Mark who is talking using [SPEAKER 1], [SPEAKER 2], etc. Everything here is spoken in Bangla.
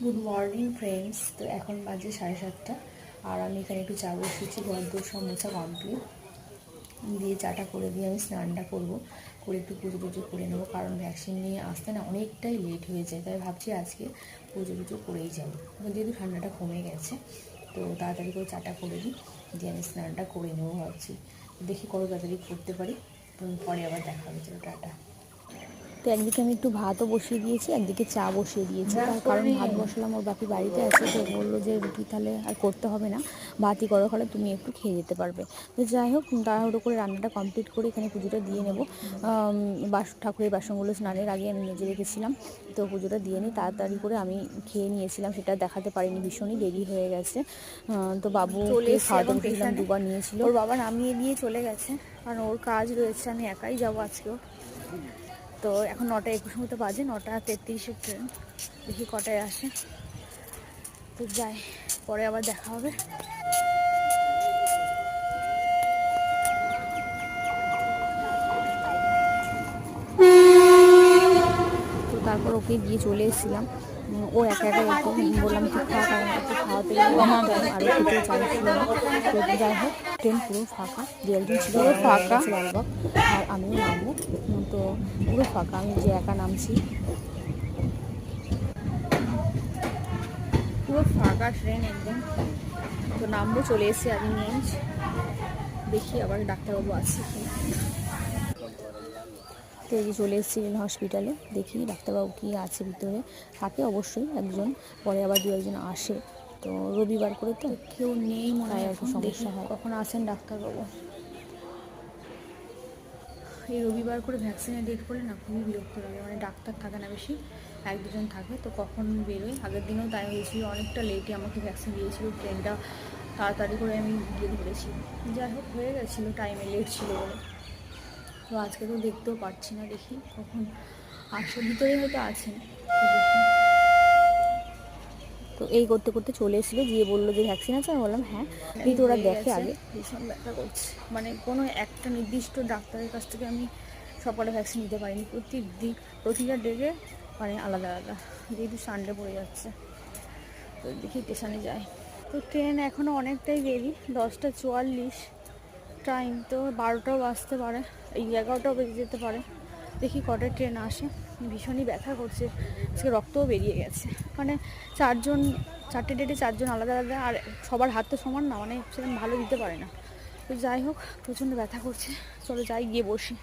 [SPEAKER 1] Good morning friends. তো এখন বাজে 7:30 আর আমি এখানে একটু চা বসিয়েছি। ঘরদোর সব মোছা কমপ্লিট দিয়ে চাটা করে দিয়ে আমি স্নানটা করবো, করে একটু পুজো টুজো করে নেবো, কারণ ভ্যাকসিন নিয়ে আসতে না অনেকটাই লেট হয়ে যায়। তাই ভাবছি আজকে পুজো টুজো করেই যাবো, যেহেতু ঠান্ডাটা কমে গেছে। তো তাড়াতাড়ি করে চাটা করে দিই, দিয়ে আমি স্নানটা করে নেবো ভাবছি। দেখি কত তাড়াতাড়ি করতে পারি। পরে আবার দেখা হবে, চলো টাটা। তো একদিকে আমি একটু ভাতও বসিয়ে দিয়েছি, একদিকে চা বসিয়ে দিয়েছি। তার কারণ ভাত বসালাম, ওর বাপি বাড়িতে আছে, তো বললো যে রুটি তাহলে আর করতে হবে না, ভাতই করো, ফলে তুমি একটু খেয়ে যেতে পারবে। তো যাই হোক, তাড়াহুড়ো করে রান্নাটা কমপ্লিট করে এখানে পুজোটা দিয়ে নেব। ঠাকুরের বাসনগুলো স্নানের আগে আমি মেজে রেখেছিলাম, তো পুজোটা দিয়ে নিই। তাড়াতাড়ি করে আমি খেয়ে নিয়েছিলাম, সেটা দেখাতে পারিনি, ভীষণই দেরি হয়ে গেছে। তো বাবু খাওয়াতে বসেছিলাম, দুবার নিয়েছিল। ওর বাবা নামিয়ে দিয়ে চলে গেছে, কারণ ওর কাজ রয়েছে, আমি একাই যাবো আজকেও। তো এখন 9:21 মতো বাজে, 9:33 ট্রেন, দেখি কটায় আসে। তো যাই, পরে আবার দেখা হবে। তো তারপর ওকে দিয়ে চলে এসেছিলাম। ও একা একা যেত, বললাম তুই খা, কারণ একটু খাওয়াতে গেলে আরও খেতে চাইছিল না। তো যাই হোক, ট্রেন পুরো ফাঁকা, দু একজন ছিল ফাঁকা, লালবাগ, আর আমিও নামবো। তো পুরো ফাঁকা, আমি যে একা নামছি, পুরো ফাঁকা ট্রেন একদম। তো নামবো, চলে এসেছি আজিমগঞ্জ। দেখি আবার ডাক্তারবাবু আছে কি। তো এই যে চলে এসেছি হসপিটালে, দেখি ডাক্তারবাবু কি আছে ভিতরে। থাকে অবশ্যই একজন, পরে আবার দু একজন আসে। তো রবিবার করে তো কেউ নেই মনে হয়, এখন সমস্যা হয়। কখন আসেন ডাক্তারবাবু? এই রবিবার করে ভ্যাকসিনের ডেট করে না খুবই বিরক্ত লাগে, মানে ডাক্তার থাকে না বেশি, এক দুজন থাকে, তো কখন বেরোয়। আগের দিনেও তাই হয়েছিল, অনেকটা লেটে আমাকে ভ্যাকসিন দিয়েছিল, ট্রেনটা তাড়াতাড়ি করে আমি গিয়ে ধরেছি। যাই হোক, হয়ে গেছিলো, টাইমে লেট ছিল বলে। তো আজকে তো দেখতেও পাচ্ছি না, দেখি কখন আসে, ভিতরে হয়তো আছেন। তো এই করতে করতে চলে এসেছিলো, গিয়ে বললো যে ভ্যাকসিন আছে। আমি বললাম হ্যাঁ, কিন্তু ওরা দেখে আগে। ভীষণ ব্যথা করছে, মানে কোনো একটা নির্দিষ্ট ডাক্তারের কাছ থেকে আমি সকালে ভ্যাকসিন নিতে পারিনি, প্রতিটা ডেকে মানে আলাদা আলাদা, যেহেতু সানডে পড়ে যাচ্ছে। তো দেখি স্টেশনে যাই। তো ট্রেন এখনও অনেকটাই দেরি, 10:44 টাইম, তো 12টাও বাজতে পারে, এই 11টাও বেজে যেতে পারে। দেখি কটায় ট্রেন আসে। ভীষণই ব্যথা করছে, আজকে রক্তও বেরিয়ে গেছে, মানে চারটে ডেটে চারজন আলাদা আলাদা, আর সবার হাত তো সমান না, মানে সেরকম ভালো দিতে পারে না। তো যাই হোক, প্রচণ্ড ব্যথা করছে, চলো যাই, গিয়ে বসি।